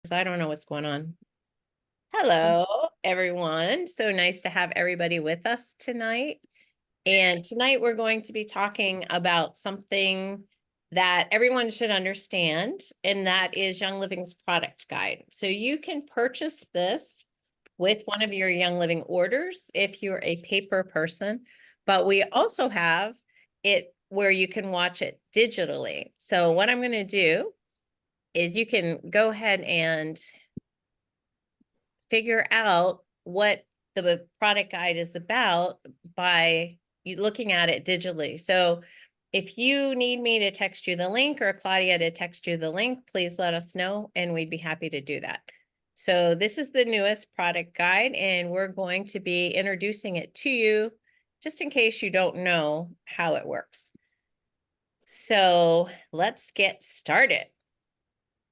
because I don't know what's going on. Hello, everyone. So nice to have everybody with us tonight. And tonight we're going to be talking about something that everyone should understand, and that is Young Living's product guide. So you can purchase this with one of your Young Living orders if you're a paper person, but we also have it where you can watch it digitally. So what I'm going to do is you can go ahead and figure out what the product guide is about by you looking at it digitally. So if you need me to text you the link or Claudia to text you the link, please let us know and we'd be happy to do that. So this is the newest product guide and we're going to be introducing it to you just in case you don't know how it works. So let's get started.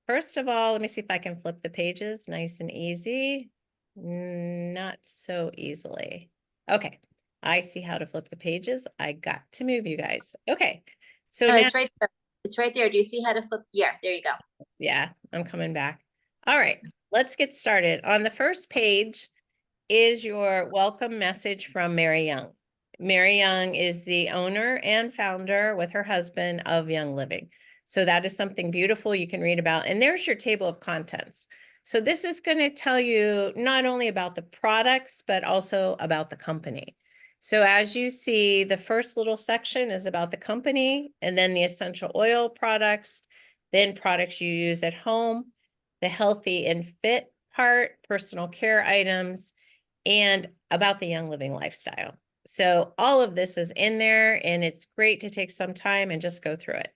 First of all, let me see if I can flip the pages nice and easy. Not so easily. Okay, I see how to flip the pages. I got to move you guys. Okay, so No, now, it's right there. It's right there. Do you see how to flip? Yeah, there you go. yeah, I'm coming back. All right, let's get started. On the first page is your welcome message from Mary Young. Mary Young is the owner and founder with her husband of Young Living. So that is something beautiful you can read about. And there's your table of contents. So this is going to tell you not only about the products, but also about the company. So as you see, the first little section is about the company, and then the essential oil products, then products you use at home, the healthy and fit part, personal care items, and about the Young Living lifestyle. So all of this is in there, and it's great to take some time and just go through it.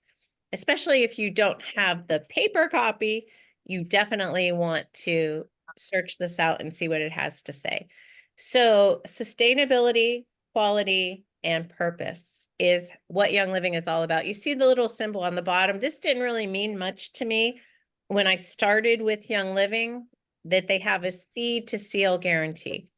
Especially if you don't have the paper copy, you definitely want to search this out and see what it has to say. So sustainability, quality, and purpose is what Young Living is all about. You see the little symbol on the bottom. This didn't really mean much to me when I started with Young Living, that they have a seed to seal guarantee.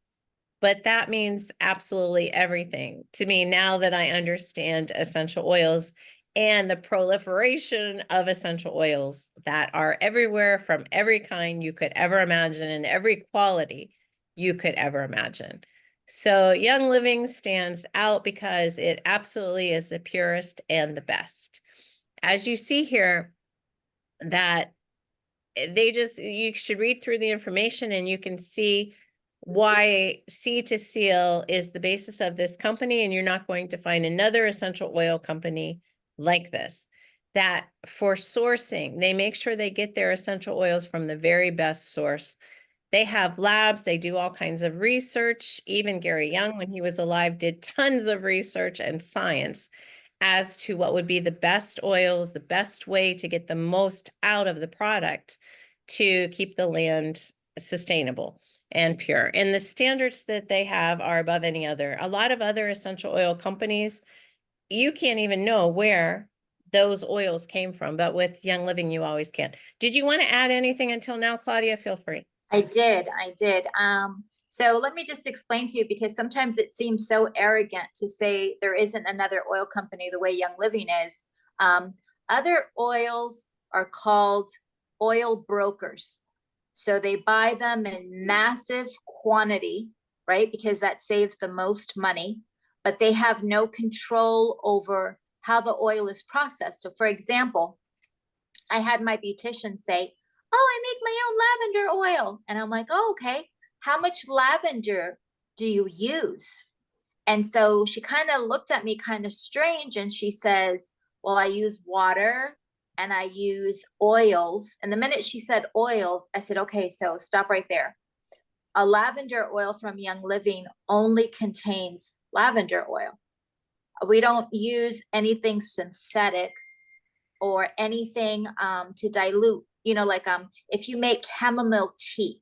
But that means absolutely everything to me now that I understand essential oils and the proliferation of essential oils that are everywhere from every kind you could ever imagine and every quality you could ever imagine. So Young Living stands out because it absolutely is the purest and the best. As you see here, that you should read through the information and you can see why Seed to Seal is the basis of this company, and you're not going to find another essential oil company like this. That for sourcing, they make sure they get their essential oils from the very best source. They have labs, they do all kinds of research. Even Gary Young, when he was alive, did tons of research and science as to what would be the best oils, the best way to get the most out of the product to keep the land sustainable and pure. And the standards that they have are above any other. A lot of other essential oil companies, you can't even know where those oils came from, but with Young Living, you always can. Did you want to add anything until now, Claudia? Feel free. I did. So let me just explain to you, because sometimes it seems so arrogant to say there isn't another oil company the way Young Living is. Other oils are called oil brokers. So they buy them in massive quantity, right? Because that saves the most money, but they have no control over how the oil is processed. So for example, I had my beautician say, "Oh, I make my own lavender oil." And I'm like, "Oh, okay. How much lavender do you use?" And so she kind of looked at me kind of strange and she says, "Well, I use water and I use oils." And the minute she said oils, I said, "Okay, so stop right there. A lavender oil from Young Living only contains lavender oil. We don't use anything synthetic or anything to dilute, like if you make chamomile tea,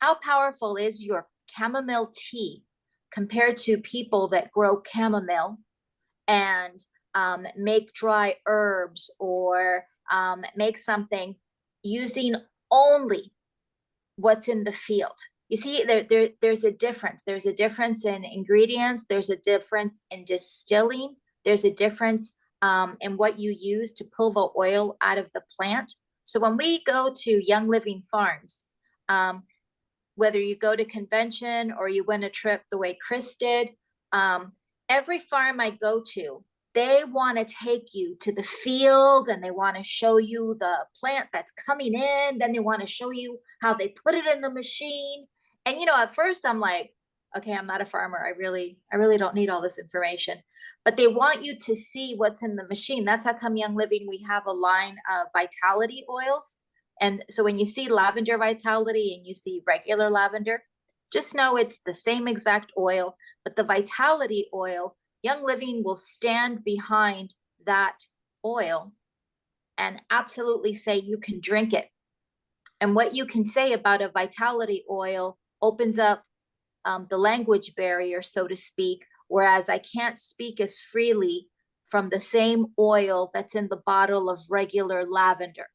how powerful is your chamomile tea compared to people that grow chamomile and make dry herbs or make something using only what's in the field? You see, there's a difference. There's a difference in ingredients. There's a difference in distilling. There's a difference in what you use to pull the oil out of the plant. So when we go to Young Living Farms, whether you go to convention or you win a trip the way Chris did, every farm I go to, they want to take you to the field and they want to show you the plant that's coming in. Then they want to show you how they put it in the machine. And, you know, at first I'm like, okay, I'm not a farmer. I really don't need all this information. But they want you to see what's in the machine. That's how come Young Living, we have a line of vitality oils. And so when you see lavender vitality and you see regular lavender, just know it's the same exact oil, but the vitality oil, Young Living will stand behind that oil and absolutely say you can drink it. And what you can say about a vitality oil opens up the language barrier, so to speak, whereas I can't speak as freely from the same oil that's in the bottle of regular lavender.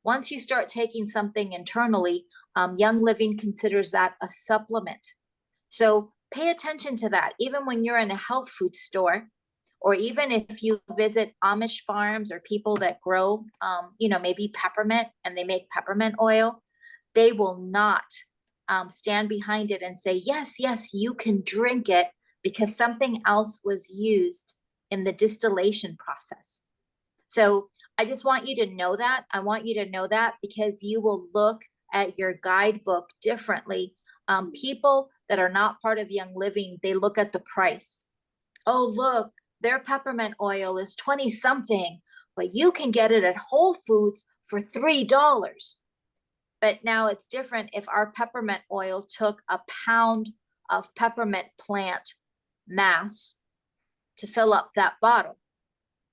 Once you start taking something internally, Young Living considers that a supplement. So pay attention to that. Even when you're in a health food store, or even if you visit Amish farms or people that grow, you know, maybe peppermint and they make peppermint oil, they will not stand behind it and say, yes, yes, you can drink it because something else was used in the distillation process. So I just want you to know that. I want you to know that because you will look at your guidebook differently. People that are not part of Young Living, they look at the price. Oh, look, their peppermint oil is 20 something, but you can get it at Whole Foods for $3. But now it's different if our peppermint oil took a pound of peppermint plant mass to fill up that bottle.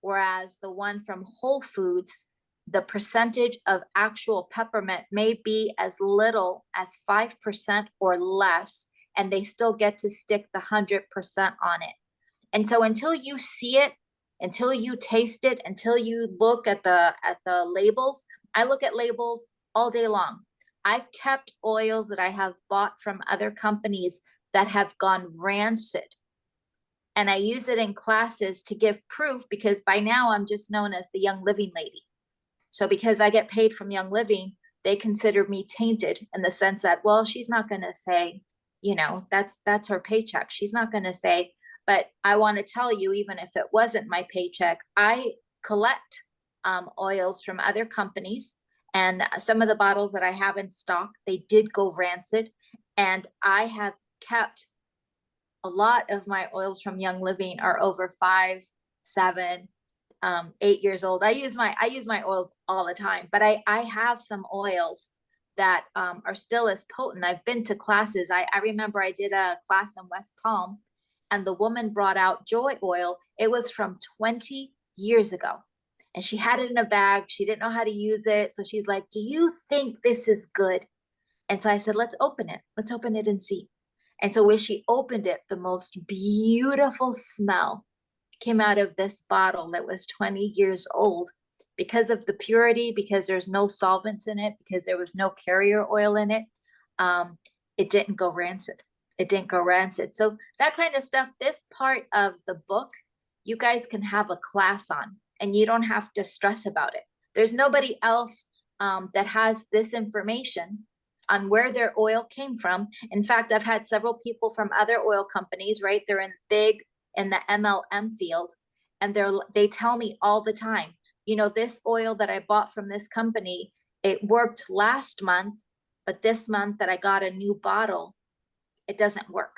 Whereas the one from Whole Foods, the percentage of actual peppermint may be as little as 5% or less, and they still get to stick the 100% on it. And so until you see it, until you taste it, until you look at the labels, I look at labels all day long. I've kept oils that I have bought from other companies that have gone rancid. And I use it in classes to give proof because by now I'm just known as the Young Living lady. So because I get paid from Young Living, they consider me tainted in the sense that, well, she's not going to say, you know, that's her paycheck. She's not going to say, but I want to tell you, even if it wasn't my paycheck, I collect oils from other companies. And some of the bottles that I have in stock, they did go rancid. And I have kept a lot of my oils from Young Living are over 5, 7, 8 years old. I use my oils all the time, but I have some oils that are still as potent. I've been to classes. I remember I did a class in West Palm and the woman brought out Joy oil. It was from 20 years ago. And she had it in a bag. She didn't know how to use it. So she's like, do you think this is good? And so I said, let's open it. Let's open it and see. And so when she opened it, the most beautiful smell came out of this bottle that was 20 years old because of the purity, because there's no solvents in it, because there was no carrier oil in it. It didn't go rancid. It didn't go rancid. So that kind of stuff, this part of the book, you guys can have a class on and you don't have to stress about it. There's nobody else that has this information on where their oil came from. In fact, I've had several people from other oil companies, right? They're in the MLM field, and they tell me all the time, you know, this oil that I bought from this company, it worked last month, but this month that I got a new bottle, it doesn't work.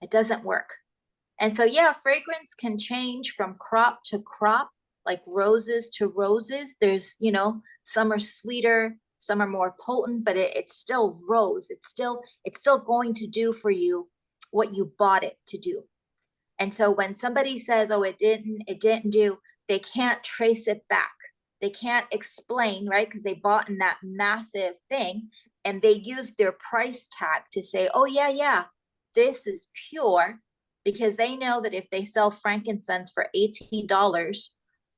It doesn't work. And so, yeah, fragrance can change from crop to crop, like roses to roses. There's, you know, some are sweeter, some are more potent, but it's still rose. It's still going to do for you what you bought it to do. And so when somebody says, oh, it didn't do, they can't trace it back. They can't explain, right? Because they bought in that massive thing and they used their price tag to say, oh, yeah, this is pure, because they know that if they sell frankincense for $18,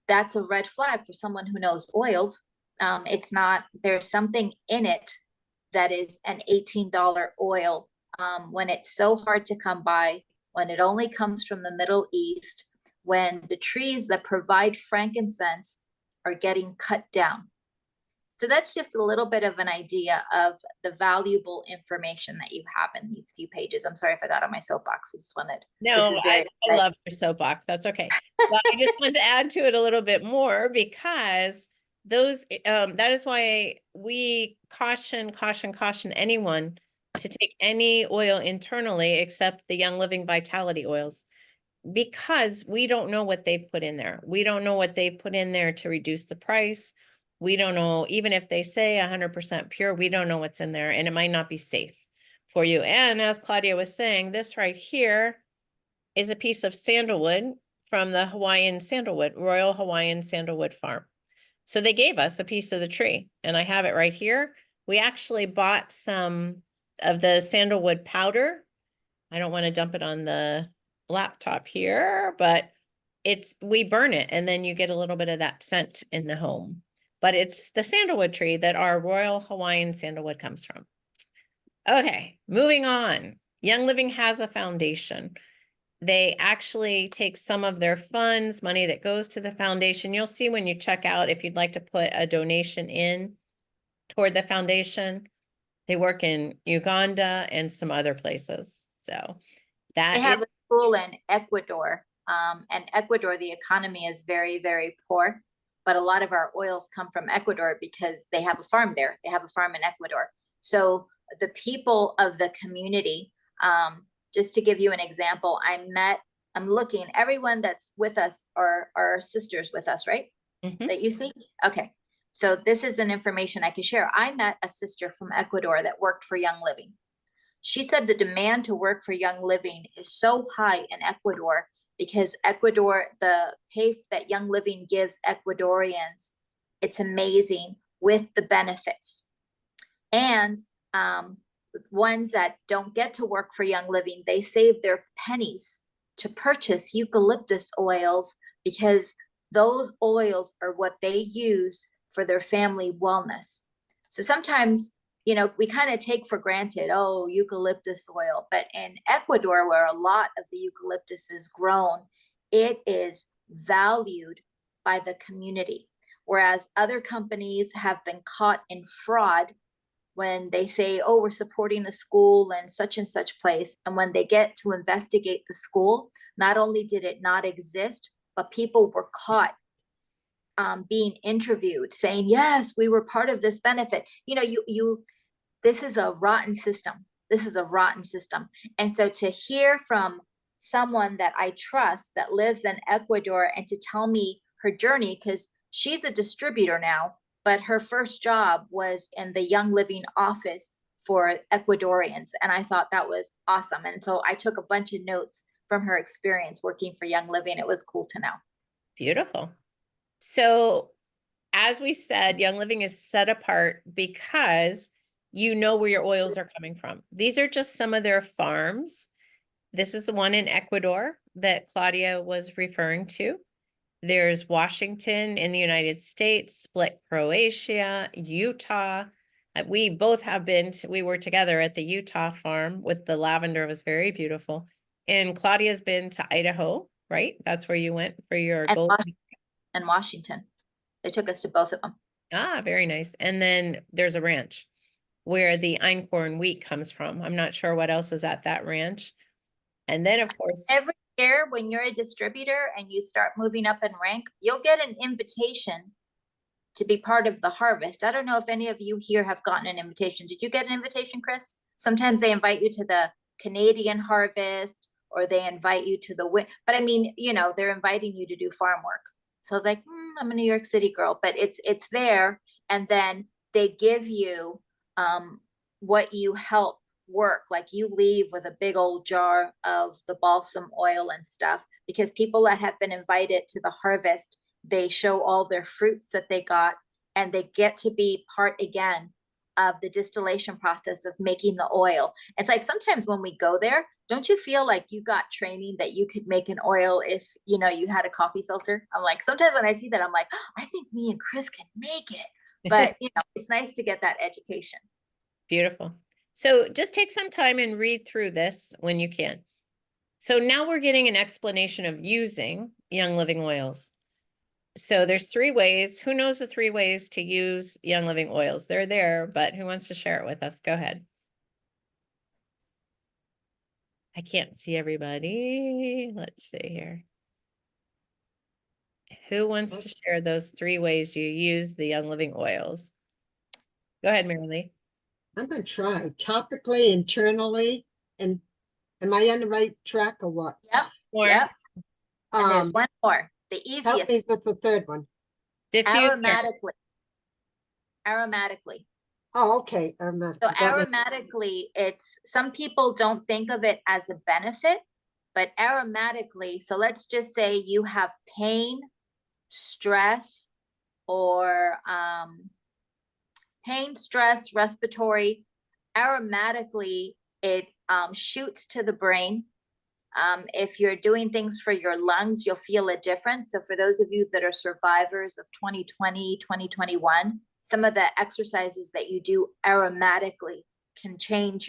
that's a red flag for someone who knows oils. It's not, there's something in it that is an $18 oil when it's so hard to come by, when it only comes from the Middle East, when the trees that provide frankincense are getting cut down. So that's just a little bit of an idea of the valuable information that you have in these few pages. I'm sorry if I got on my soapbox. I just wanted, this No, is I, very I exciting. love your soapbox. That's okay. Well, I just wanted to add to it a little bit more because those, that is why we caution anyone to take any oil internally except the Young Living Vitality oils, because we don't know what they've put in there. We don't know what they've put in there to reduce the price. We don't know, even if they say 100% pure, we don't know what's in there, and it might not be safe for you. And as Claudia was saying, this right here is a piece of sandalwood from the Hawaiian sandalwood, Royal Hawaiian Sandalwood Farm. So they gave us a piece of the tree, and I have it right here. We actually bought some of the sandalwood powder. I don't want to dump it on the laptop here, but we burn it and then you get a little bit of that scent in the home. But it's the sandalwood tree that our Royal Hawaiian sandalwood comes from. Okay, moving on. Young Living has a foundation. They actually take some of their funds, money that goes to the foundation. You'll see when you check out if you'd like to put a donation in toward the foundation. They work in Uganda and some other places. So They that have is a school in Ecuador. And Ecuador, the economy is very, very poor. But a lot of our oils come from Ecuador because they have a farm there. They have a farm in Ecuador. So the people of the community, just to give you an example, I'm looking, everyone that's with us are sisters with us, right? Mhm. That you see? Okay. So this is an information I can share. I met a sister from Ecuador that worked for Young Living. She said the demand to work for Young Living is so high in Ecuador because Ecuador, the pay that Young Living gives Ecuadorians, it's amazing with the benefits. And ones that don't get to work for Young Living, they save their pennies to purchase eucalyptus oils because those oils are what they use for their family wellness. So sometimes, we kind of take for granted, oh, eucalyptus oil. But in Ecuador, where a lot of the eucalyptus is grown, it is valued by the community. Whereas other companies have been caught in fraud when they say, oh, we're supporting a school in such and such place. And when they get to investigate the school, not only did it not exist, but people were caught being interviewed saying, yes, we were part of this benefit. This is a rotten system. This is a rotten system. And so to hear from someone that I trust that lives in Ecuador and to tell me her journey, because she's a distributor now, but her first job was in the Young Living office for Ecuadorians. And I thought that was awesome. And so I took a bunch of notes from her experience working for Young Living. It was cool to know. beautiful. So as we said, Young Living is set apart because you know where your oils are coming from. These are just some of their farms. This is the one in Ecuador that Claudia was referring to. There's Washington in the United States, Split, Croatia, Utah. We both have we were together at the Utah farm with the lavender. It was very beautiful. And Claudia's been to Idaho, right? That's where you went for your And, gold. and Washington. They took us to both of them. Ah, very nice. And then there's a ranch where the einkorn wheat comes from. I'm not sure what else is at that ranch. And then, of course, Every year when you're a distributor and you start moving up in rank, you'll get an invitation to be part of the harvest. I don't know if any of you here have gotten an invitation. Did you get an invitation, Chris? Sometimes they invite you to the Canadian harvest or they invite you to the but I mean, they're inviting you to do farm work. So I was like, I'm a New York City girl, but it's there. And then they give you what you help work. Like you leave with a big old jar of the balsam oil and stuff because people that have been invited to the harvest, they show all their fruits that they got and they get to be part again of the distillation process of making the oil. It's like sometimes when we go there, don't you feel like you got training that you could make an oil if you had a coffee filter? I'm like, sometimes when I see that, I'm like, oh, I think me and Chris can make it. But it's nice to get that education. beautiful. So just take some time and read through this when you can. So now we're getting an explanation of using Young Living oils. So there's 3 ways. Who knows the 3 ways to use Young Living oils? They're there, but who wants to share it with us? Go ahead. I can't see everybody. Let's see here. Who wants to share those 3 ways you use the Young Living oils? Go ahead, Mary Lee. I'm gonna try topically, internally, and am I on the right track or what? Yep, Or yep. And there's one more, the Help me easiest, with the third one. diffuser. aromatically. Aromatically. Oh, okay. Aromatic. So That makes- aromatically, it's, some people don't think of it as a benefit, but aromatically, so let's just say you have pain, stress, or pain, stress, respiratory. Aromatically, it shoots to the brain. If you're doing things for your lungs, you'll feel a difference. So for those of you that are survivors of 2020, 2021, some of the exercises that you do aromatically can change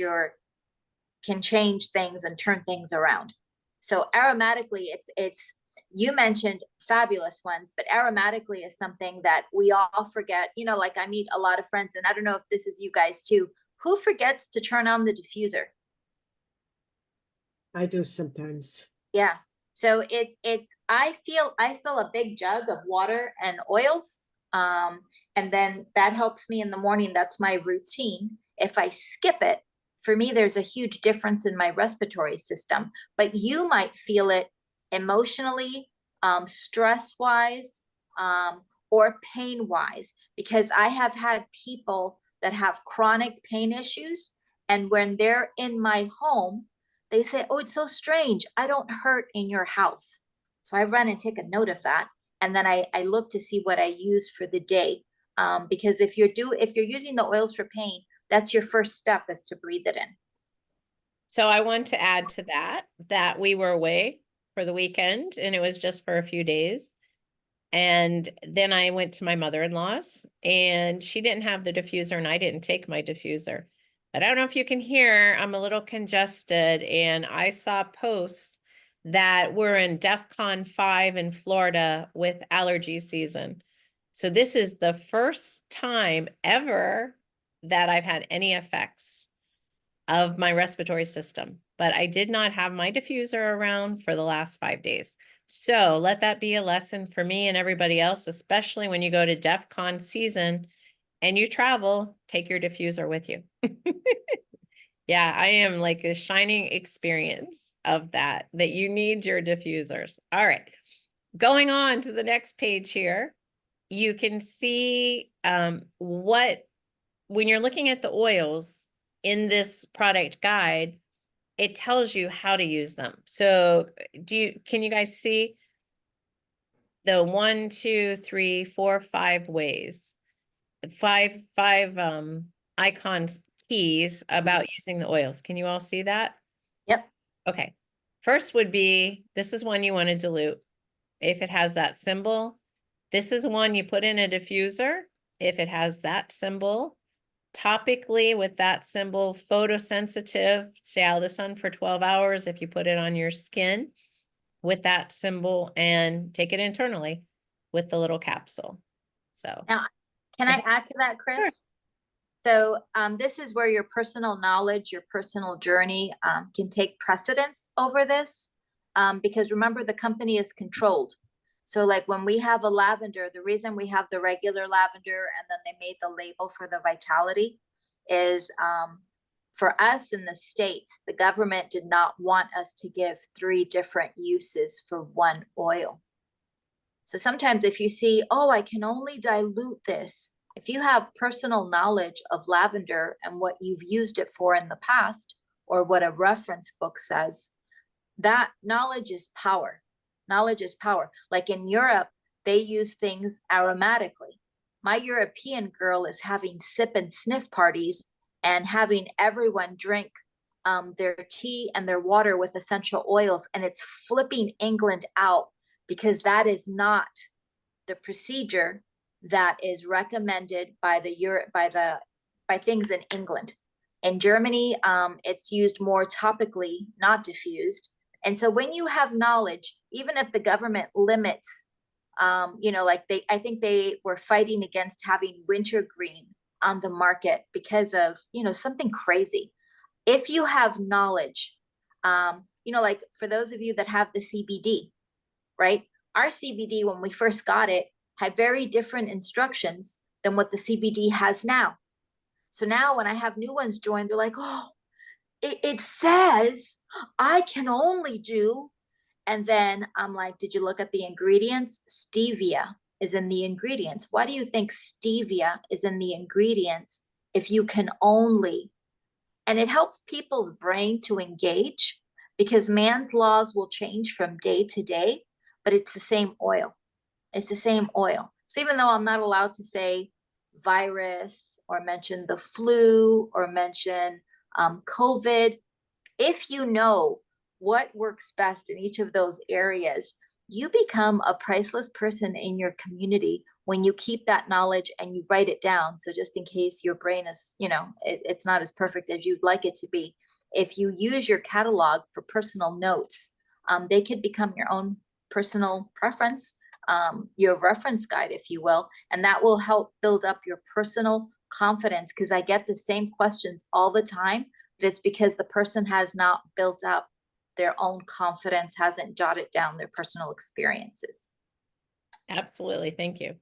things and turn things around. So aromatically, it's you mentioned fabulous ones, but aromatically is something that we all forget. You know, like I meet a lot of friends, and I don't know if this is you guys too, who forgets to turn on the diffuser? I do sometimes. Yeah. So I fill a big jug of water and oils. And then that helps me in the morning. That's my routine. If I skip it, for me, there's a huge difference in my respiratory system, but you might feel it emotionally, stress-wise, or pain-wise, because I have had people that have chronic pain issues, and when they're in my home, they say, oh, it's so strange, I don't hurt in your house. So I run and take a note of that. And then I look to see what I use for the day. Because if you're using the oils for pain, that's your first step, is to breathe it in. So I want to add to that we were away for the weekend and it was just for a few days. And then I went to my mother-in-law's and she didn't have the diffuser and I didn't take my diffuser. But I don't know if you can hear, I'm a little congested and I saw posts that we're in DEFCON 5 in Florida with allergy season. So this is the first time ever that I've had any effects of my respiratory system, but I did not have my diffuser around for the last 5 days. So let that be a lesson for me and everybody else, especially when you go to DEFCON season and you travel, take your diffuser with you. Yeah, I am like a shining experience of that you need your diffusers. All right, going on to the next page here, you can see when you're looking at the oils in this product guide, it tells you how to use them. So can you guys see the 1, 2, 3, 4, 5 ways, five icons, keys about using the oils? Can you all see that? Yep. Okay. First would be, this is one you want to dilute if it has that symbol. This is one you put in a diffuser if it has that symbol. Topically with that symbol, photosensitive, stay out of the sun for 12 hours if you put it on your skin with that symbol, and take it internally with the little capsule. So Now, can I add to that, Chris? Sure. So this is where your personal knowledge, your personal journey can take precedence over this, because remember, the company is controlled. So like when we have a lavender, the reason we have the regular lavender and then they made the label for the Vitality is for us in the States, the government did not want us to give 3 different uses for one oil. So sometimes if you see, oh, I can only dilute this, if you have personal knowledge of lavender and what you've used it for in the past, or what a reference book says, that knowledge is power. Knowledge is power. Like in Europe, they use things aromatically. My European girl is having sip and sniff parties and having everyone drink their tea and their water with essential oils, and it's flipping England out, because that is not the procedure that is recommended by by things in England. In Germany, it's used more topically, not diffused. And so when you have knowledge, even if the government limits You know, like I think they were fighting against having wintergreen on the market because of, you know, something crazy. If you have knowledge, you know, like for those of you that have the CBD, right? Our CBD, when we first got it, had very different instructions than what the CBD has now. So now when I have new ones join, they're like, oh, it says I can only do. And then I'm like, did you look at the ingredients? Stevia is in the ingredients. Why do you think stevia is in the ingredients if you can only? And it helps people's brain to engage because man's laws will change from day to day, but it's the same oil. It's the same oil. So even though I'm not allowed to say virus or mention the flu or mention COVID, if you know what works best in each of those areas, you become a priceless person in your community when you keep that knowledge and you write it down. So just in case your brain is, you know, it's not as perfect as you'd like it to be, if you use your catalog for personal notes, they could become your own personal preference, your reference guide, if you will, and that will help build up your personal confidence. Because I get the same questions all the time, but it's because the person has not built up their own confidence, hasn't jotted down their personal experiences. Absolutely. Thank you.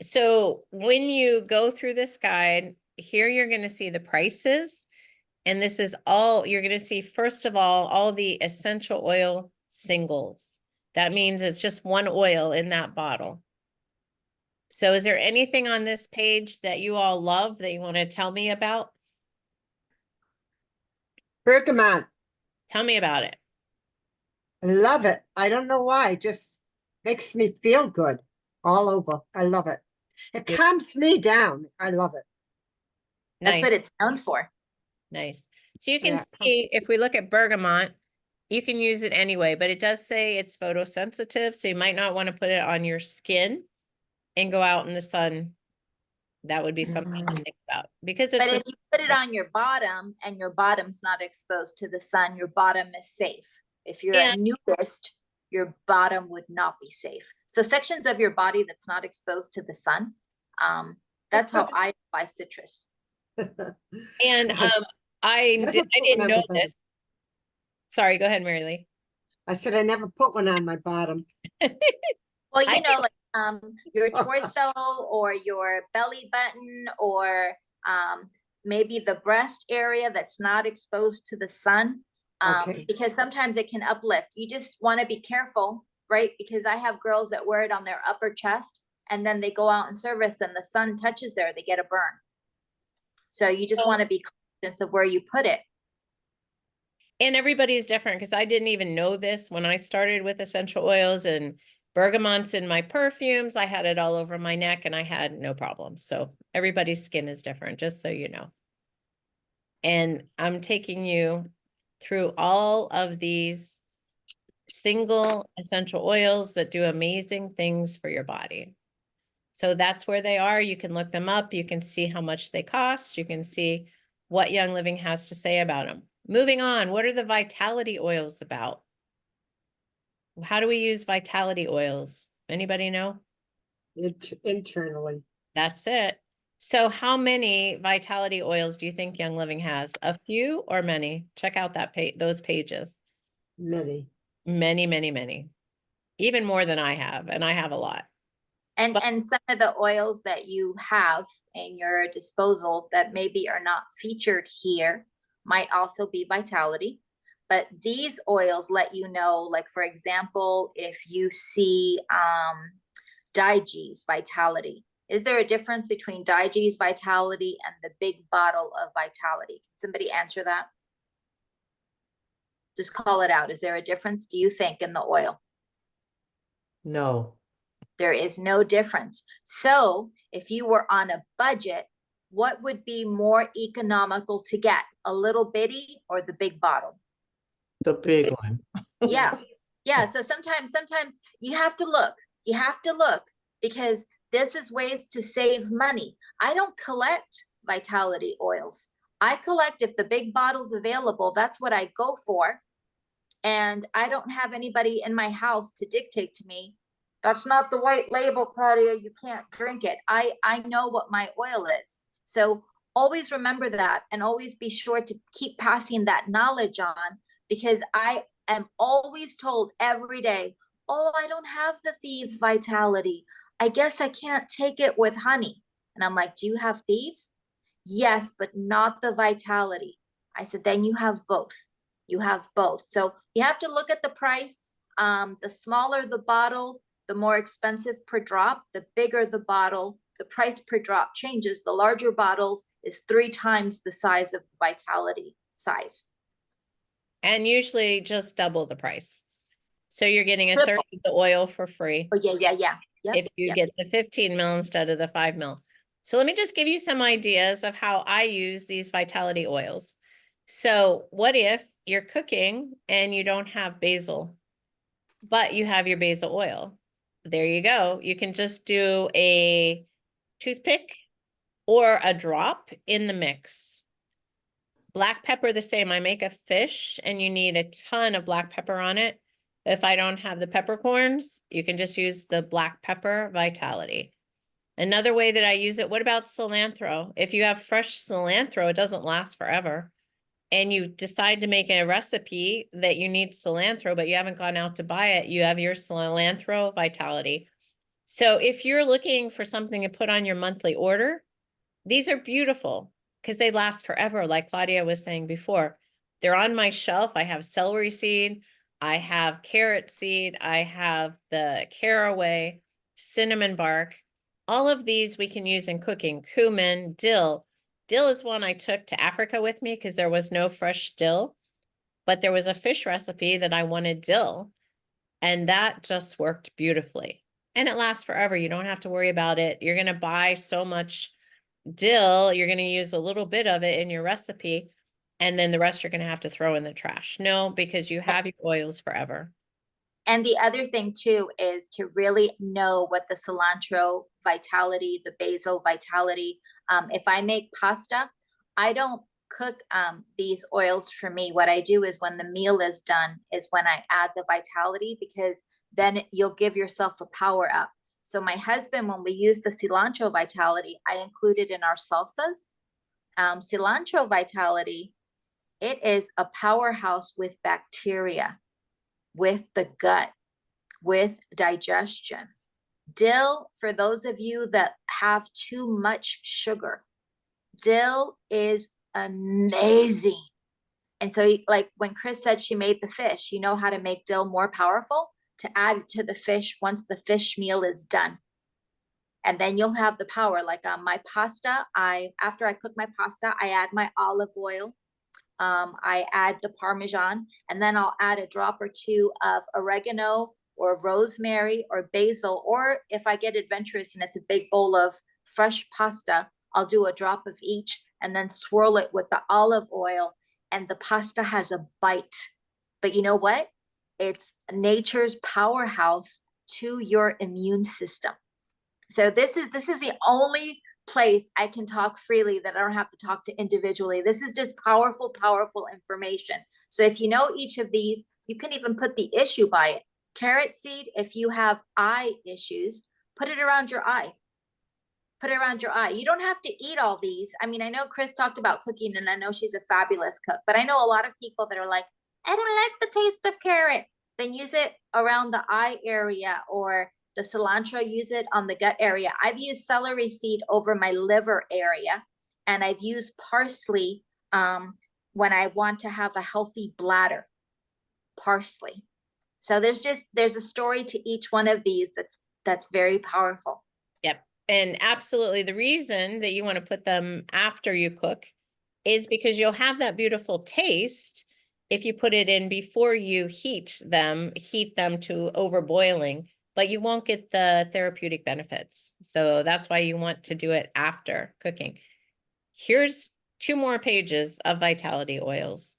So when you go through this guide, here you're going to see the prices. And this is all, you're going to see, first of all the essential oil singles. That means it's just one oil in that bottle. So is there anything on this page that you all love that you want to tell me about? Bergamot, Tell me about it. I love it. I don't know why, it just makes me feel good all over. I love it. It Yeah. calms me down. I love it. That's Nice, what it's known for. nice. So you can Yeah. see, if we look at bergamot, you can use it anyway, but it does say it's photosensitive, so you might not want to put it on your skin and go out in the sun. That would be something to think about because But it's if you put it on your bottom and your bottom's not exposed to the sun, your bottom is safe. If you're a and nudist, your bottom would not be safe. So sections of your body that's not exposed to the sun, that's how I apply citrus. and I Never put one didn't on know my bottom. this. Sorry, go ahead, Mary Lee. I said I never put one on my bottom. Well, I you know, like your torso or your belly button or maybe the breast area that's not exposed to the sun, Okay. because sometimes it can uplift. You just want to be careful, right? Because I have girls that wear it on their upper chest and then they go out in service and the sun touches there, they get a burn. So you just want to be conscious of where you put it. And everybody's different because I didn't even know this when I started with essential oils and bergamots in my perfumes. I had it all over my neck and I had no problem. So everybody's skin is different, just so you know. And I'm taking you through all of these single essential oils that do amazing things for your body. So that's where they are. You can look them up. You can see how much they cost. You can see what Young Living has to say about them. Moving on, what are the vitality oils about? How do we use vitality oils? Anybody know? Internally, That's it. So how many vitality oils do you think Young Living has? A few or many? Check out that those pages. many. Many, many, many. Even more than I have, and I have a lot. And some of the oils that you have in your disposal that maybe are not featured here might also be vitality. But these oils let you know, like for example, if you see Digees Vitality, is there a difference between Digees Vitality and the big bottle of Vitality? Can somebody answer that? Just call it out. Is there a difference, do you think, in the oil? No. There is no difference. So if you were on a budget, what would be more economical to get? A little bitty or the big bottle? The big one. Yeah. Yeah. So sometimes you have to look. You have to look because this is ways to save money. I don't collect vitality oils. I collect if the big bottle's available, that's what I go for. And I don't have anybody in my house to dictate to me that's not the white label, Claudia, you can't drink it. I know what my oil is. So always remember that, and always be sure to keep passing that knowledge on, because I am always told every day, oh, I don't have the Thieves Vitality. I guess I can't take it with honey. And I'm like, do you have Thieves? Yes, but not the Vitality. I said, then you have both. You have both. So you have to look at the price. The smaller the bottle, the more expensive per drop. The bigger the bottle, the price per drop changes. The larger bottles is 3 times the size of Vitality size. And usually just double the price. So you're getting a Triple. third of the oil for free Oh, yeah. Yep, if you yep. get the 15 mil instead of the 5 mil. So let me just give you some ideas of how I use these Vitality oils. So what if you're cooking and you don't have basil, but you have your basil oil? There you go. You can just do a toothpick or a drop in the mix. Black pepper, the same. I make a fish and you need a ton of black pepper on it. If I don't have the peppercorns, you can just use the black pepper Vitality. Another way that I use it, what about cilantro? If you have fresh cilantro, it doesn't last forever. And you decide to make a recipe that you need cilantro, but you haven't gone out to buy it, you have your cilantro Vitality. So if you're looking for something to put on your monthly order, these are beautiful because they last forever. Like Claudia was saying before, they're on my shelf. I have celery seed, I have carrot seed, I have the caraway, cinnamon bark. All of these we can use in cooking. Cumin, dill. Dill is one I took to Africa with me because there was no fresh dill, but there was a fish recipe that I wanted dill, and that just worked beautifully. And it lasts forever. You don't have to worry about it. You're going to buy so much dill, you're going to use a little bit of it in your recipe, and then the rest you're going to have to throw in the trash. No, because you have your oils forever. And the other thing too is to really know what the cilantro Vitality, the basil Vitality. If I make pasta, I don't cook these oils for me. What I do is when the meal is done is when I add the Vitality, because then you'll give yourself a power up. So my husband, when we use the cilantro Vitality, I include it in our salsas. Cilantro Vitality, it is a powerhouse with bacteria, with the gut, with digestion. Dill, for those of you that have too much sugar, dill is amazing. And so like when Chris said she made the fish, you know how to make dill more powerful? To add to the fish once the fish meal is done. And then you'll have the power. Like on my pasta, after I cook my pasta, I add my olive oil. I add the Parmesan, and then I'll add a drop or two of oregano or rosemary or basil. Or if I get adventurous and it's a big bowl of fresh pasta, I'll do a drop of each and then swirl it with the olive oil, and the pasta has a bite. But you know what? It's nature's powerhouse to your immune system. So this is the only place I can talk freely that I don't have to talk to individually. This is just powerful, powerful information. So if you know each of these, you can even put the issue by it. Carrot seed, if you have eye issues, put it around your eye. Put it around your eye. You don't have to eat all these. I mean, I know Chris talked about cooking, and I know she's a fabulous cook, but I know a lot of people that are like, I don't like the taste of carrot. Then use it around the eye area, or the cilantro, use it on the gut area. I've used celery seed over my liver area, and I've used parsley when I want to have a healthy bladder. Parsley. So there's a story to each one of these that's very powerful. Yep. And absolutely, the reason that you want to put them after you cook is because you'll have that beautiful taste if you put it in before you heat them to overboiling, but you won't get the therapeutic benefits. So that's why you want to do it after cooking. Here's 2 more pages of Vitality oils.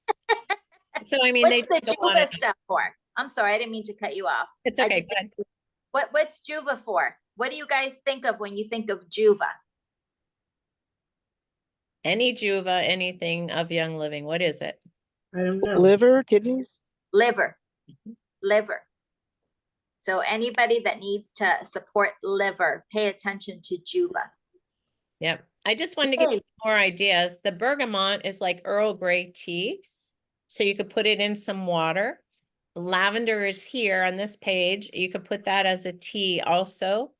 So I mean, What's they the Juva stuff for? I'm sorry, I didn't mean to cut you off. It's okay. Go ahead. What's Juva for? What do you guys think of when you think of Juva? Any Juva, anything of Young Living. What is it? I don't know. Liver, kidneys? Liver. Liver. So anybody that needs to support liver, pay attention to Juva. Yep. I just wanted to give you Okay. some more ideas. The bergamot is like Earl Grey tea. So you could put it in some water. Lavender is here on this page. You could put that as a tea also.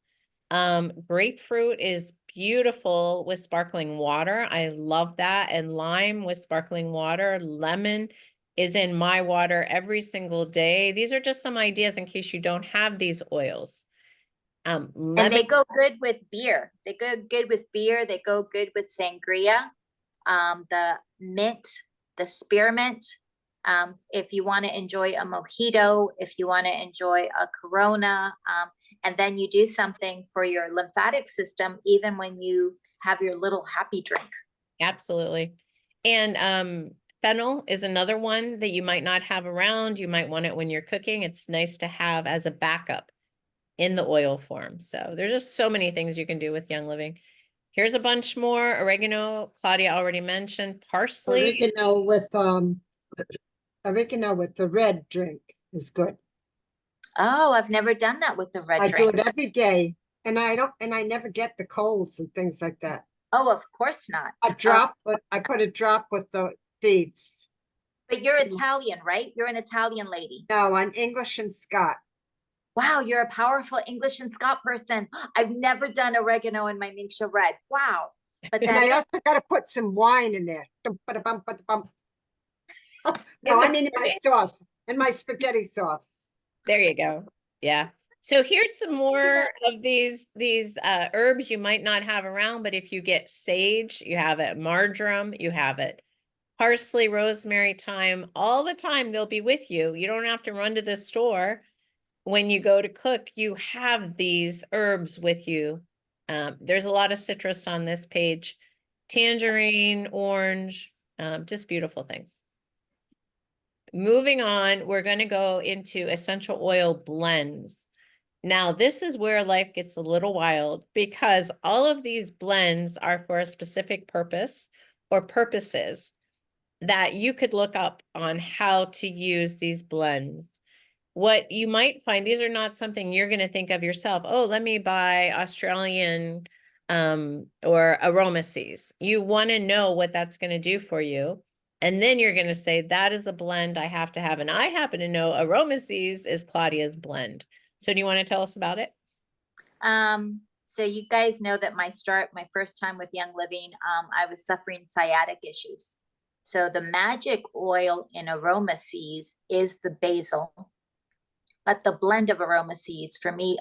Grapefruit is beautiful with sparkling water. I love that. And lime with sparkling water. Lemon is in my water every single day. These are just some ideas in case you don't have these oils. And Lemon, they go good with beer. They go good with beer. They go good with sangria. The mint, the spearmint. If you want to enjoy a mojito, if you want to enjoy a Corona, and then you do something for your lymphatic system, even when you have your little happy drink. absolutely. And fennel is another one that you might not have around. You might want it when you're cooking. It's nice to have as a backup in the oil form. So there's just so many things you can do with Young Living. Here's a bunch more. Oregano, Claudia already mentioned. Parsley, Oregano with the red drink is good. Oh, I've never done that with the red I do drink. it every day, and I never get the colds and things like that. Oh, of course not. I put a drop with the thieves. But you're Italian, right? You're an Italian lady. No, I'm English and Scot. Wow, you're a powerful English and Scot person. I've never done oregano in my Minksha Red. Wow. But And that I is, also gotta put some wine in there. Dum, ba-da-bum, ba-da-bum. No, I mean in my sauce, in my spaghetti sauce. there you go. Yeah. So here's some more of these herbs you might not have around, but if you get sage, you have it. Marjoram, you have it. Parsley, rosemary, thyme, all the time they'll be with you. You don't have to run to the store. When you go to cook, you have these herbs with you. There's a lot of citrus on this page. Tangerine, orange, just beautiful things. Moving on, we're going to go into essential oil blends. Now, this is where life gets a little wild because all of these blends are for a specific purpose or purposes that you could look up on how to use these blends. What you might find, these are not something you're going to think of yourself. Oh, let me buy Australian or Aromaseas. You want to know what that's going to do for you. And then you're going to say, that is a blend I have to have. And I happen to know Aromaseas is Claudia's blend. So do you want to tell us about it? so you guys know that my first time with Young Living, I was suffering sciatic issues. So the magic oil in Aromaseas is the basil. But the blend of Aromaseas for me,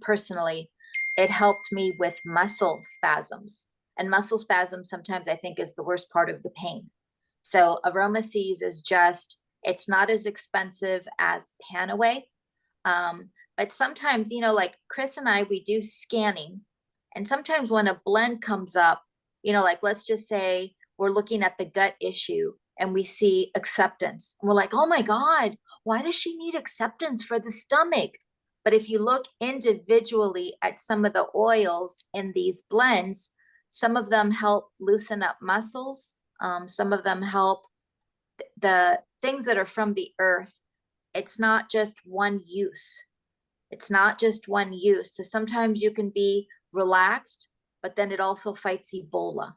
personally, it helped me with muscle spasms. And muscle spasms sometimes I think is the worst part of the pain. So Aromaseas is just, it's not as expensive as Panaway. But sometimes, you know, like Chris and I, we do scanning. And sometimes when a blend comes up, you know, like let's just say we're looking at the gut issue and we see acceptance. And we're like, oh my God, why does she need acceptance for the stomach? But if you look individually at some of the oils in these blends, some of them help loosen up muscles. Some of them help the things that are from the earth. It's not just one use. It's not just one use. So sometimes you can be relaxed, but then it also fights Ebola.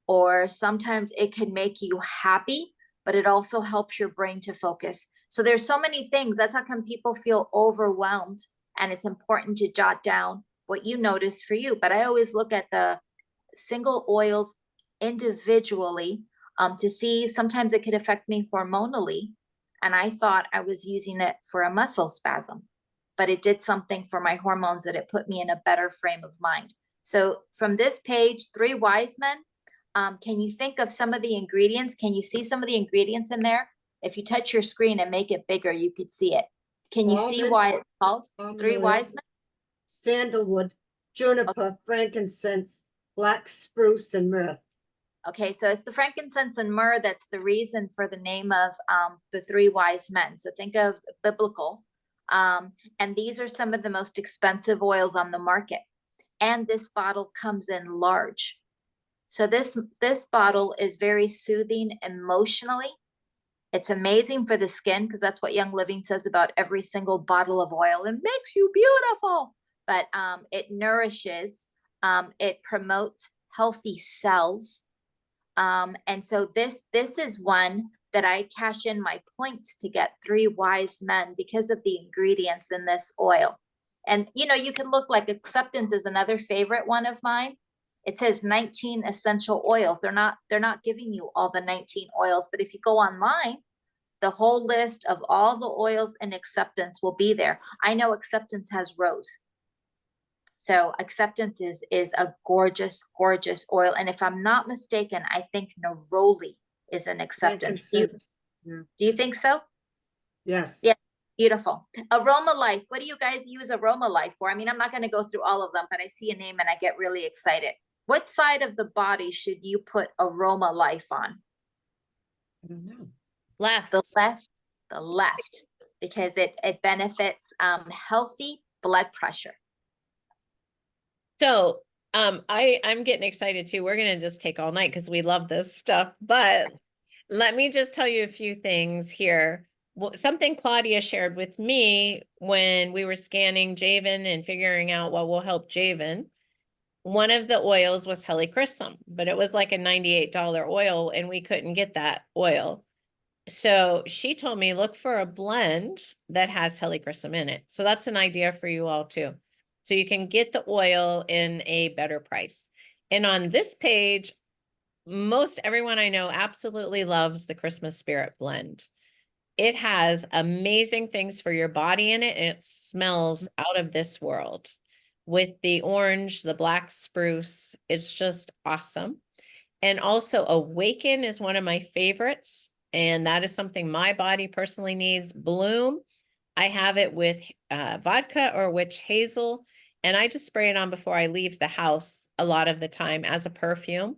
Or sometimes it can make you happy, but it also helps your brain to focus. So there's so many things. That's how come people feel overwhelmed. And it's important to jot down what you notice for you. But I always look at the single oils individually to see sometimes it could affect me hormonally. And I thought I was using it for a muscle spasm, but it did something for my hormones that it put me in a better frame of mind. So from this page, 3 Wise Men, can you think of some of the ingredients? Can you see some of the ingredients in there? If you touch your screen and make it bigger, you could see it. Can you see why it's called 3 Wise Men? Sandalwood, juniper, frankincense, black spruce, and myrrh. Okay, so it's the frankincense and myrrh that's the reason for the name of the 3 Wise Men. So think of biblical. And these are some of the most expensive oils on the market. And this bottle comes in large. So this bottle is very soothing emotionally. It's amazing for the skin because that's what Young Living says about every single bottle of oil. It makes you beautiful, but it nourishes, it promotes healthy cells. And so this is one that I cash in my points to get 3 wise men because of the ingredients in this oil. And you know, you can look like Acceptance is another favorite one of mine. It says 19 essential oils. They're not giving you all the 19 oils, but if you go online, the whole list of all the oils in Acceptance will be there. I know Acceptance has rose. So Acceptance is a gorgeous, gorgeous oil. And if I'm not mistaken, I think Neroli is an Acceptance. Frankincense. Yeah. Do you think so? Yes. Yeah. Beautiful. Aroma Life. What do you guys use Aroma Life for? I mean, I'm not going to go through all of them, but I see a name and I get really excited. What side of the body should you put Aroma Life on? I don't know. Left. The left, because it benefits healthy blood pressure. So, I'm getting excited too. We're gonna just take all night because we love this stuff, but let me just tell you a few things here. Something Claudia shared with me when we were scanning Javen and figuring out what will help Javen. One of the oils was helichrysum, but it was like a $98 oil and we couldn't get that oil. So she told me, look for a blend that has helichrysum in it. So that's an idea for you all too. So you can get the oil in a better price. And on this page, most everyone I know absolutely loves the Christmas Spirit blend. It has amazing things for your body in it, and it smells out of this world. With the orange, the black spruce, it's just awesome. And also Awaken is one of my favorites, and that is something my body personally needs. Bloom, I have it with vodka or witch hazel, and I just spray it on before I leave the house a lot of the time as a perfume.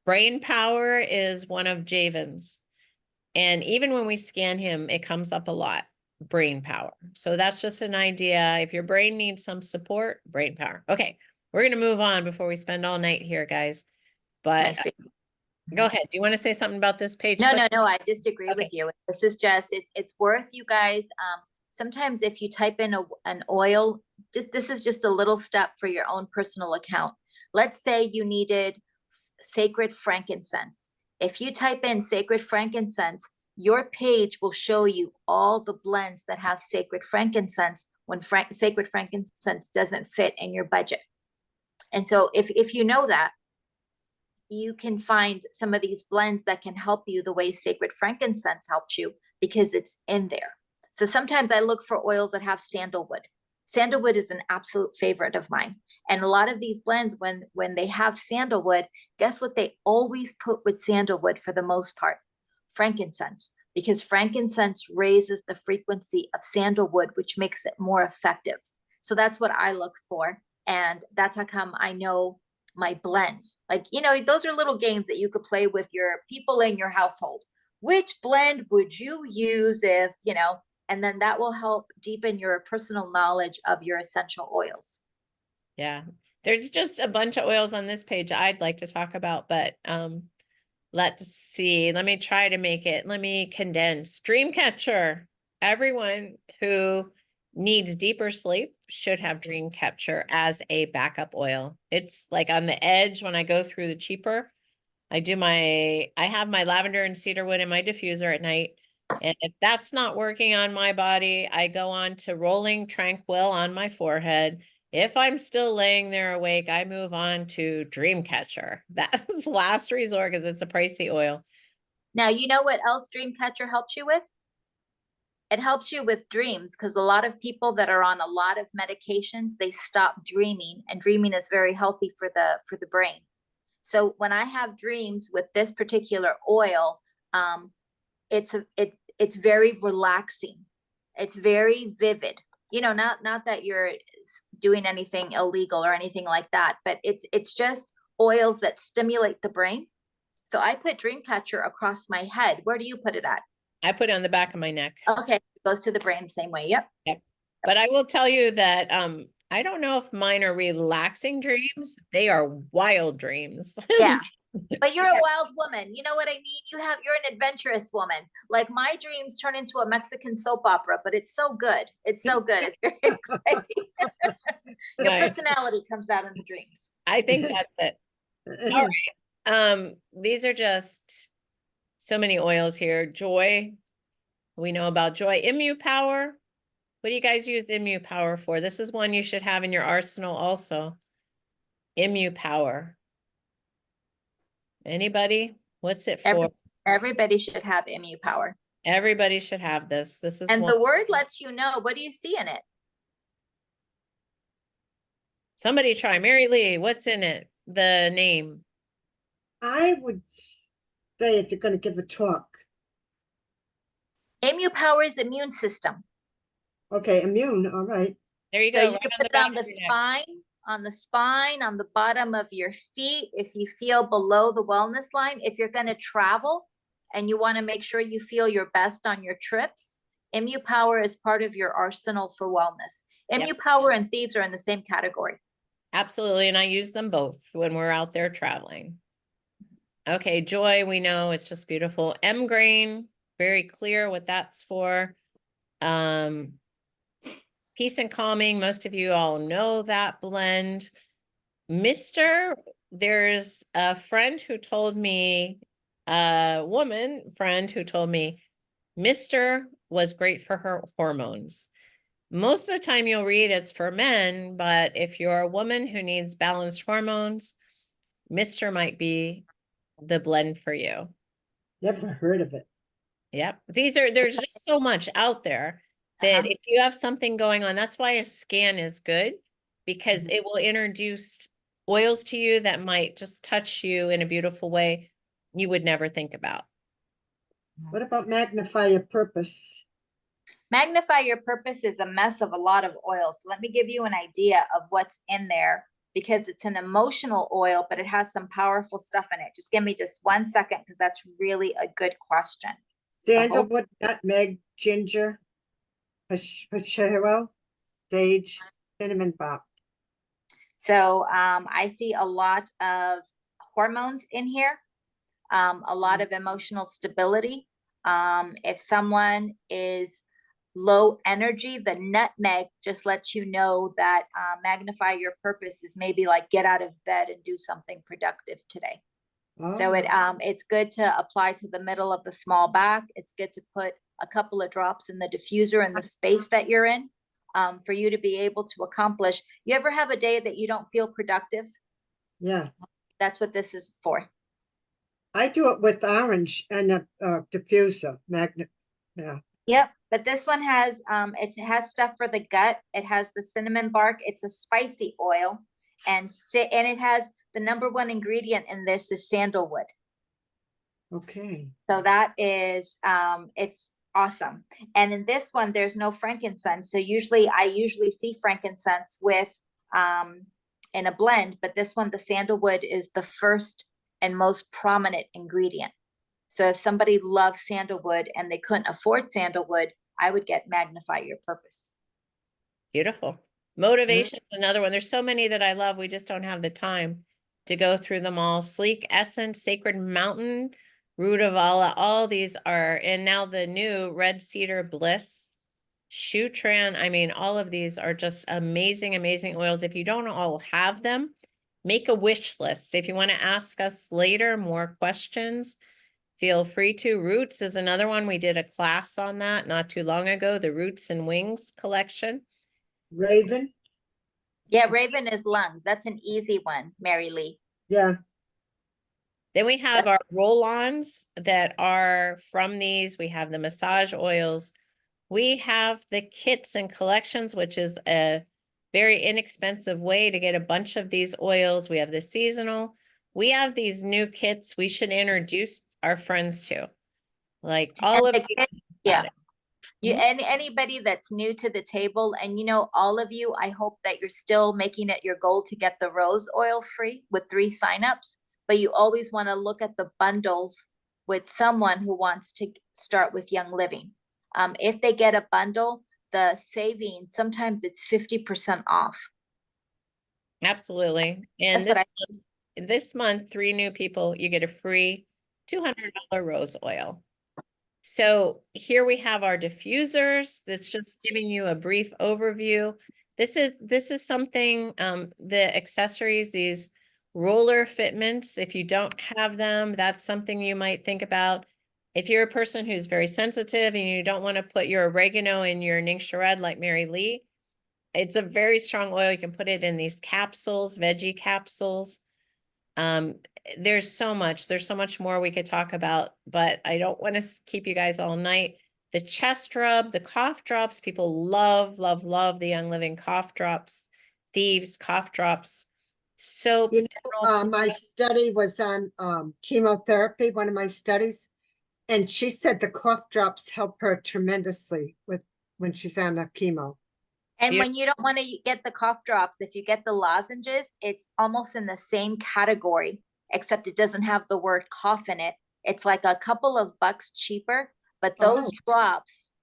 Brain Power is one of Javen's. And even when we scan him, it comes up a lot, Brain Power. So that's just an idea. If your brain needs some support, Brain Power. Okay, we're going to move on before we spend all night here, guys. But go ahead. Do you want to say something about this page? No, I just agree Okay. with you. This is just, it's worth you guys. Sometimes if you type in an oil, this is just a little step for your own personal account. Let's say you needed sacred frankincense. If you type in sacred frankincense, your page will show you all the blends that have sacred frankincense when sacred frankincense doesn't fit in your budget. And so if you know that, you can find some of these blends that can help you the way sacred frankincense helps you because it's in there. So sometimes I look for oils that have sandalwood. Sandalwood is an absolute favorite of mine. And a lot of these blends, when they have sandalwood, guess what they always put with sandalwood for the most part? Frankincense, because frankincense raises the frequency of sandalwood, which makes it more effective. So that's what I look for. And that's how come I know my blends. Like, you know, those are little games that you could play with your people in your household. Which blend would you use if, you know, and then that will help deepen your personal knowledge of your essential oils. Yeah, there's just a bunch of oils on this page I'd like to talk about, but let's see. Let me try to make it. Let me condense. Dreamcatcher. Everyone who needs deeper sleep should have Dreamcatcher as a backup oil. It's like on the edge when I go through the cheaper. I have my lavender and cedarwood in my diffuser at night. And if that's not working on my body, I go on to Rolling Tranquil on my forehead. If I'm still laying there awake, I move on to Dreamcatcher. That's last resort because it's a pricey oil. Now, you know what else Dreamcatcher helps you with? It helps you with dreams because a lot of people that are on a lot of medications, they stop dreaming, and dreaming is very healthy for the brain. So when I have dreams with this particular oil, it's very relaxing. It's very vivid. You know, not that you're doing anything illegal or anything like that, but it's just oils that stimulate the brain. So I put Dreamcatcher across my head. Where do you put it at? I put it on the back of my neck. Okay, it goes to the brain the same way. Yep. But I will tell you that I don't know if mine are relaxing dreams. They are wild dreams. Yeah. But you're a wild woman. You know what I mean? You're an adventurous woman. Like my dreams turn into a Mexican soap opera, but it's so good. It's so good. It's very exciting. Your Nice. personality comes out in the dreams. I think that's it. These are just so many oils here. Joy. We know about joy. Immu Power. What do you guys use Immu Power for? This is one you should have in your arsenal also. Immu Power. Anybody? What's it for? Everybody should have Immu Power. Everybody should have this. This is And one. the word lets you know, what do you see in it? Somebody try. Mary Lee, what's in it? The name. I would say if you're gonna give a talk, Immu Power is immune system. okay, immune, all right. There you So go. you right can on put it back on the of your neck. spine, on the bottom of your feet. If you feel below the wellness line, if you're going to travel and you want to make sure you feel your best on your trips, Immu Power is part of your arsenal for wellness. Yep. Immu Power and Thieves are in the same category. Absolutely. And I use them both when we're out there traveling. Okay, joy, we know it's just beautiful. M-grain, very clear what that's for. Peace and calming, most of you all know that blend. Mr., there's a friend who told me, a woman friend who told me, Mr. was great for her hormones. Most of the time you'll read it's for men, but if you're a woman who needs balanced hormones, Mr. might be the blend for you. Never heard of it. Yep. There's just so much out there that if you have something going on, that's why a scan is good, because it will introduce oils to you that might just touch you in a beautiful way you would never think about. What about magnify your purpose? Magnify Your Purpose is a mess of a lot of oils. So let me give you an idea of what's in there, because it's an emotional oil, but it has some powerful stuff in it. Just give me just 1 second, because that's really a good question. Sandalwood, nutmeg, ginger, pachero, sage, cinnamon bark. So I see a lot of hormones in here, a lot of emotional stability. If someone is low energy, the nutmeg just lets you know that Magnify Your Purpose is maybe like get out of bed and do something productive today. So it's good to apply to the middle of the small back. It's good to put a couple of drops in the diffuser in the space that you're in, for you to be able to accomplish. You ever have a day that you don't feel productive? Yeah, That's what this is for. I do it with orange and a diffuser, magnet, yeah. Yep, but this one has it has stuff for the gut. It has the cinnamon bark. It's a spicy oil, and it has the #1 ingredient in this is sandalwood. Okay, So that is it's awesome. And in this one, there's no frankincense. So I usually see frankincense with in a blend, but this one, the sandalwood is the first and most prominent ingredient. So if somebody loves sandalwood and they couldn't afford sandalwood, I would get Magnify Your Purpose. Beautiful. Motivation is another one. There's so many that I love. We just don't have the time to go through them all. Sleek Essence, Sacred Mountain, Root of Allah, all these are, and now the new Red Cedar Bliss, Shutran. I mean, all of these are just amazing, amazing oils. If you don't all have them, make a wish list. If you want to ask us later more questions, feel free to. Roots is another one. We did a class on that not too long ago, the Roots and Wings collection. Raven, Yeah, Raven is lungs. That's an easy one, Mary Lee. yeah, Then we have our roll-ons that are from these. We have the massage oils. We have the kits and collections, which is a very inexpensive way to get a bunch of these oils. We have the seasonal. We have these new kits we should introduce our friends to. Like all of And the you. kit- got yeah. it. Anybody that's new to the table, and all of you, I hope that you're still making it your goal to get the rose oil free with 3 signups, but you always want to look at the bundles with someone who wants to start with Young Living. If they get a bundle, the saving, sometimes it's 50% off. Absolutely. And That's what this month, 3 new people, you get a free $200 rose oil. So here we have our diffusers. That's just giving you a brief overview. This is something, the accessories, these roller fitments, if you don't have them, that's something you might think about. If you're a person who's very sensitive and you don't want to put your oregano in your Ningxia Red like Mary Lee, it's a very strong oil. You can put it in these capsules, veggie capsules. There's so much more we could talk about, but I don't want to keep you guys all night. The chest rub, the cough drops, people love, love, love the Young Living cough drops, Thieves cough drops. Soap, You general- My study was on chemotherapy, one of my studies, and she said the cough drops help her tremendously with when she's on the chemo. And Beaut- when you don't want to get the cough drops, if you get the lozenges, it's almost in the same category, except it doesn't have the word cough in it. It's like a couple of bucks cheaper, but those Oh.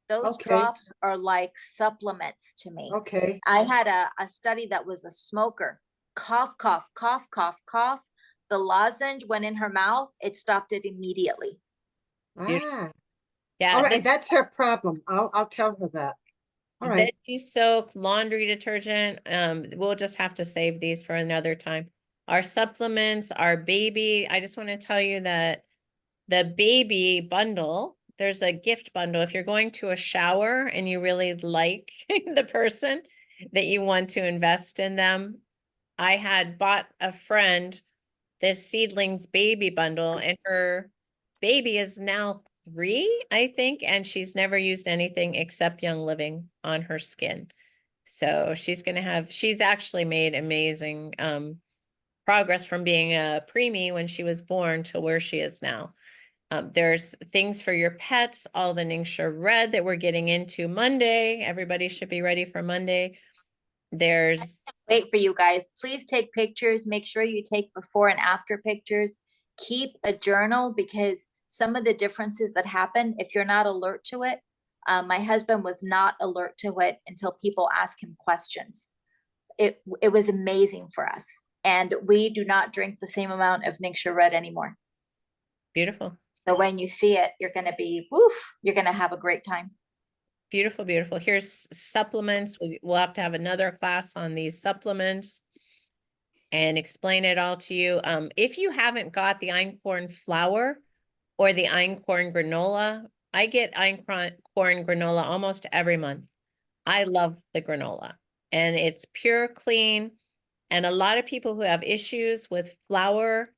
those Okay. drops are like supplements to me. Okay, I had a study that was a smoker. Cough, cough, cough, cough, cough. The lozenge went in her mouth. It stopped it immediately. all yeah, right, that's her problem. I'll tell her that. All right, veggie soap, laundry detergent, we'll just have to save these for another time. Our supplements, our baby, I just want to tell you that the baby bundle, there's a gift bundle. If you're going to a shower and you really like the person that you want to invest in them, I had bought a friend this seedlings baby bundle, and her baby is now 3, I think, and she's never used anything except Young Living on her skin. So she's actually made amazing progress from being a preemie when she was born to where she is now. There's things for your pets, all the Ningxia Red that we're getting into Monday. Everybody should be ready for Monday. There's Wait for you guys. Please take pictures. Make sure you take before and after pictures. Keep a journal because some of the differences that happen, if you're not alert to it, my husband was not alert to it until people ask him questions. It was amazing for us. And we do not drink the same amount of Ningxia Red anymore. beautiful. So when you see it, you're going to be, woof, you're going to have a great time. Beautiful, beautiful. Here's supplements. We'll have to have another class on these supplements and explain it all to you. If you haven't got the einkorn flour or the einkorn granola, I get einkorn granola almost every month. I love the granola and it's pure, clean. And a lot of people who have issues with flour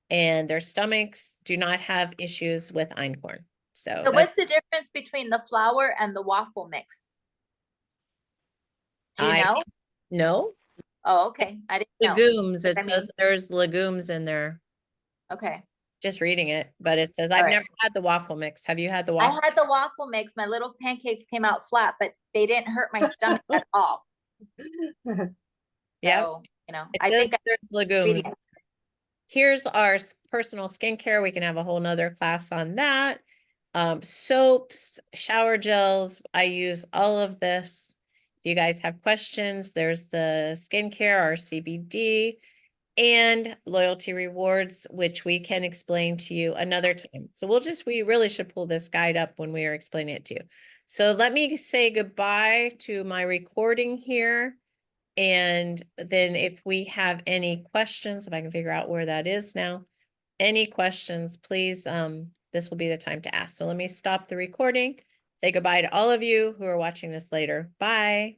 and their stomachs do not have issues with einkorn. So So that's what's the difference between the flour and the waffle mix? Do you I know? no Oh, okay. I didn't know. legumes. It I mean- says there's legumes in there. Okay. Just reading it, but it says All I've right. never had the waffle mix. Have you had the I waffle? had the waffle mix. My little pancakes came out flat, but they didn't hurt my stomach at all. Yeah, So, it I says think there's legumes. reading- Here's our personal skincare. We can have a whole nother class on that. Soaps, shower gels. I use all of this. If you guys have questions, there's the skincare, our CBD, and loyalty rewards, which we can explain to you another time. So we really should pull this guide up when we are explaining it to you. So let me say goodbye to my recording here. And then if we have any questions, if I can figure out where that is now, any questions, please, this will be the time to ask. So let me stop the recording, say goodbye to all of you who are watching this later. Bye.